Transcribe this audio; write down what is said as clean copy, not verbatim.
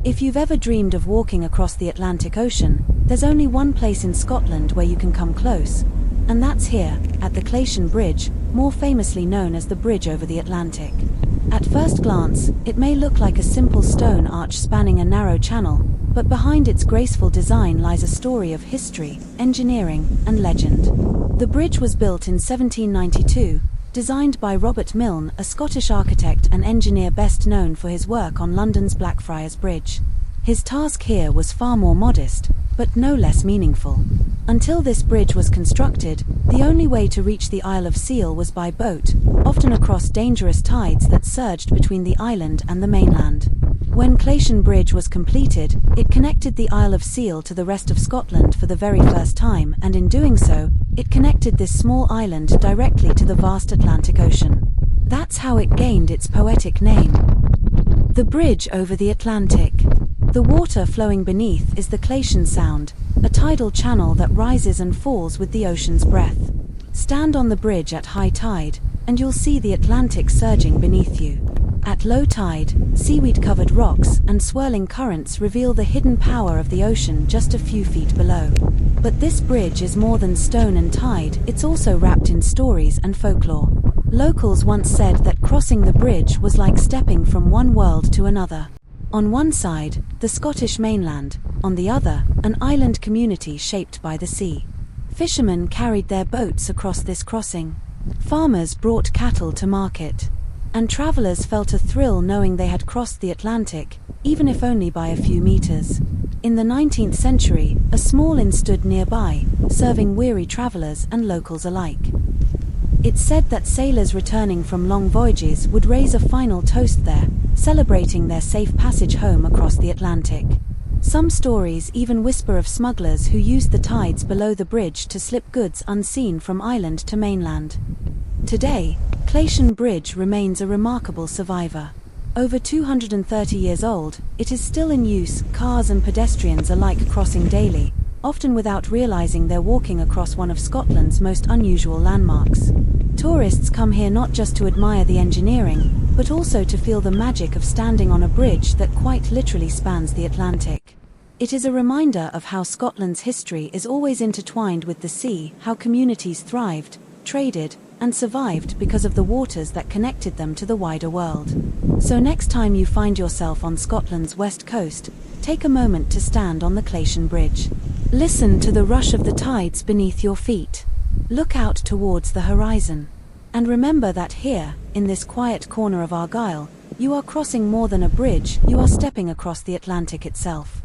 If you've ever dreamed of walking across the Atlantic Ocean, there's only one place in Scotland where you can come close, and that's here, at the Clachan Bridge, more famously known as the Bridge over the Atlantic. At first glance, it may look like a simple stone arch spanning a narrow channel, but behind its graceful design lies a story of history, engineering, and legend. The bridge was built in 1792, designed by Robert Mylne, a Scottish architect and engineer best known for his work on London's Blackfriars Bridge. His task here was far more modest, but no less meaningful. Until this bridge was constructed, the only way to reach the Isle of Seil was by boat, often across dangerous tides that surged between the island and the mainland. When Clachan Bridge was completed, it connected the Isle of Seil to the rest of Scotland for the very first time, and in doing so, it connected this small island directly to the vast Atlantic Ocean. That's how it gained its poetic name. The bridge over the Atlantic. The water flowing beneath is the Clachan Sound, a tidal channel that rises and falls with the ocean's breath. Stand on the bridge at high tide, and you'll see the Atlantic surging beneath you. At low tide, seaweed-covered rocks and swirling currents reveal the hidden power of the ocean just a few feet below. But this bridge is more than stone and tide, it's also wrapped in stories and folklore. Locals once said that crossing the bridge was like stepping from one world to another. On one side, the Scottish mainland, on the other, an island community shaped by the sea. Fishermen carried their boats across this crossing. Farmers brought cattle to market. And travelers felt a thrill knowing they had crossed the Atlantic, even if only by a few meters. In the 19th century, a small inn stood nearby, serving weary travelers and locals alike. It's said that sailors returning from long voyages would raise a final toast there, celebrating their safe passage home across the Atlantic. Some stories even whisper of smugglers who used the tides below the bridge to slip goods unseen from island to mainland. Today, Clachan Bridge remains a remarkable survivor. Over 230 years old, it is still in use, cars and pedestrians alike crossing daily, often without realizing they're walking across one of Scotland's most unusual landmarks. Tourists come here not just to admire the engineering, but also to feel the magic of standing on a bridge that quite literally spans the Atlantic. It is a reminder of how Scotland's history is always intertwined with the sea, how communities thrived, traded, and survived because of the waters that connected them to the wider world. So next time you find yourself on Scotland's west coast, take a moment to stand on the Clachan Bridge. Listen to the rush of the tides beneath your feet. Look out towards the horizon. And remember that here, in this quiet corner of Argyll, you are crossing more than a bridge, you are stepping across the Atlantic itself.